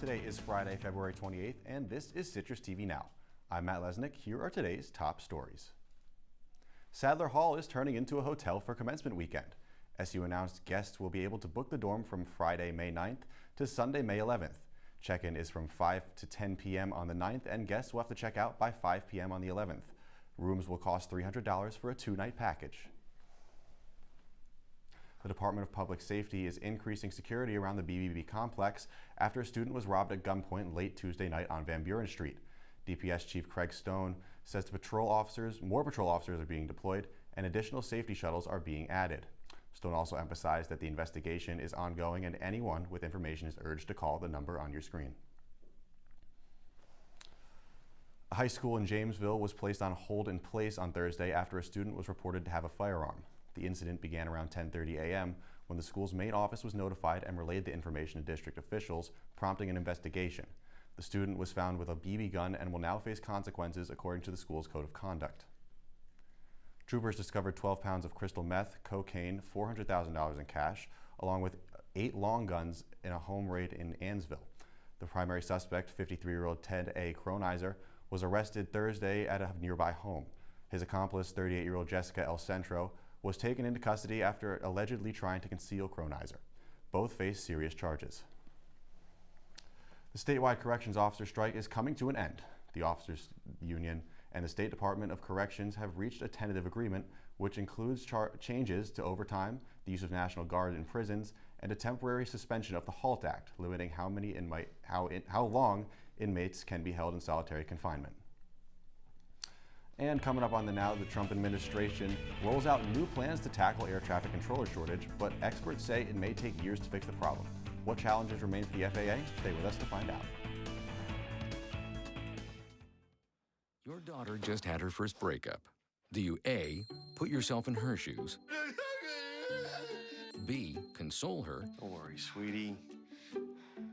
Today is Friday, February 28th, and this is CitrusTV Now. I'm Matt Lesnik. Here are today's top stories. Sadler Hall is turning into a hotel for commencement weekend. SU announced guests will be able to book the dorm from Friday, May 9th to Sunday, May 11th. Check-in is from 5 to 10 p.m. on the 9th, and guests will have to check out by 5 p.m. on the 11th. Rooms will cost $300 for a 2-night package. The Department of Public Safety is increasing security around the BBB complex after a student was robbed at gunpoint late Tuesday night on Van Buren Street. DPS Chief Craig Stone says more patrol officers are being deployed and additional safety shuttles are being added. Stone also emphasized that the investigation is ongoing and anyone with information is urged to call the number on your screen. A high school in Jamesville was placed on hold in place on Thursday after a student was reported to have a firearm. The incident began around 10:30 a.m. when the school's main office was notified and relayed the information to district officials, prompting an investigation. The student was found with a BB gun and will now face consequences according to the school's code of conduct. Troopers discovered 12 pounds of crystal meth, cocaine, $400,000 in cash, along with 8 long guns in a home raid in Ansville. The primary suspect, 53-year-old Ted A. Cronizer, was arrested Thursday at a nearby home. His accomplice, 38-year-old Jessica El Centro, was taken into custody after allegedly trying to conceal Cronizer. Both face serious charges. The statewide corrections officer strike is coming to an end. The officers union and the State Department of Corrections have reached a tentative agreement, which includes changes to overtime, the use of National Guard in prisons, and a temporary suspension of the HALT Act, limiting how long inmates can be held in solitary confinement. And coming up on the Now, the Trump administration rolls out new plans to tackle air traffic controller shortage, but experts say it may take years to fix the problem. What challenges remain for the FAA? Stay with us to find out. Your daughter just had her first breakup. Do you A, put yourself in her shoes? B, console her? Don't worry, sweetie.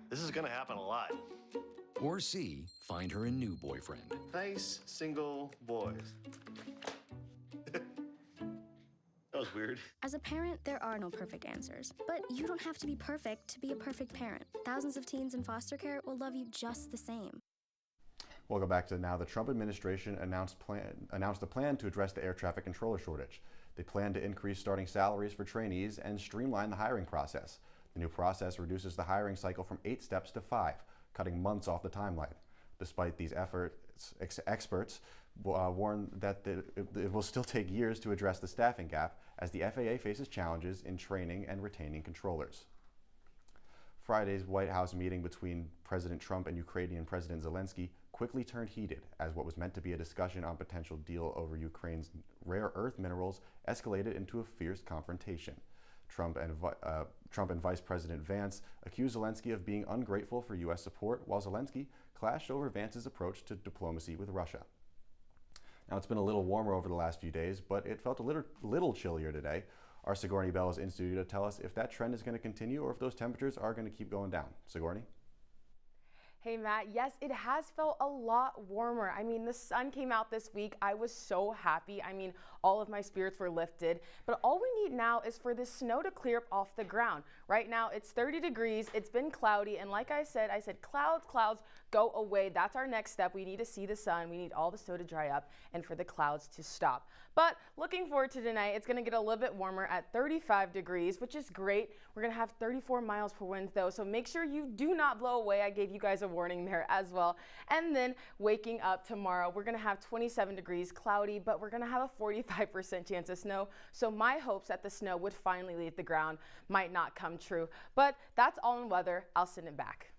This is gonna happen a lot. Or C, find her a new boyfriend? Nice single boys. That was weird. As a parent, there are no perfect answers. But you don't have to be perfect to be a perfect parent. Thousands of teens in foster care will love you just the same. Welcome back to Now. The Trump administration announced a plan to address the air traffic controller shortage. They plan to increase starting salaries for trainees and streamline the hiring process. The new process reduces the hiring cycle from 8 steps to 5, cutting months off the timeline. Despite these efforts, experts warn that it will still take years to address the staffing gap as the FAA faces challenges in training and retaining controllers. Friday's White House meeting between President Trump and Ukrainian President Zelensky quickly turned heated as what was meant to be a discussion on potential deal over Ukraine's rare earth minerals escalated into a fierce confrontation. Trump and Vice President Vance accused Zelensky of being ungrateful for U.S. support, while Zelensky clashed over Vance's approach to diplomacy with Russia. Now, it's been a little warmer over the last few days, but it felt a little chillier today. Our Sigourney Bell is in studio to tell us if that trend is going to continue or if those temperatures are going to keep going down. Sigourney? Hey Matt, yes, it has felt a lot warmer. I mean, the sun came out this week. I was so happy. I mean, all of my spirits were lifted. But all we need now is for this snow to clear up off the ground. Right now, it's 30 degrees. It's been cloudy. And like I said, clouds, go away. That's our next step. We need to see the sun. We need all the snow to dry up and for the clouds to stop. But looking forward to tonight, it's going to get a little bit warmer at 35 degrees, which is great. We're going to have 34 miles per wind though, so make sure you do not blow away. I gave you guys a warning there as well. And then waking up tomorrow, we're going to have 27 degrees, cloudy, but we're going to have a 45% chance of snow. So my hopes that the snow would finally leave the ground might not come true. But that's all in weather. I'll send it back.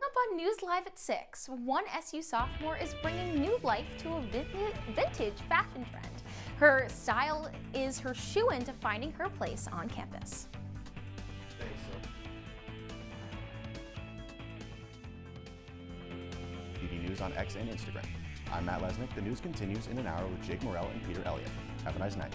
Up on News Live at 6, one SU sophomore is bringing new life to a vintage fashion trend. Her style is her shoe-in to finding her place on campus. Thanks, TV News on X and Instagram. I'm Matt Lesnik. The news continues in an hour with Jake Morell and Peter Elliott. Have a nice night.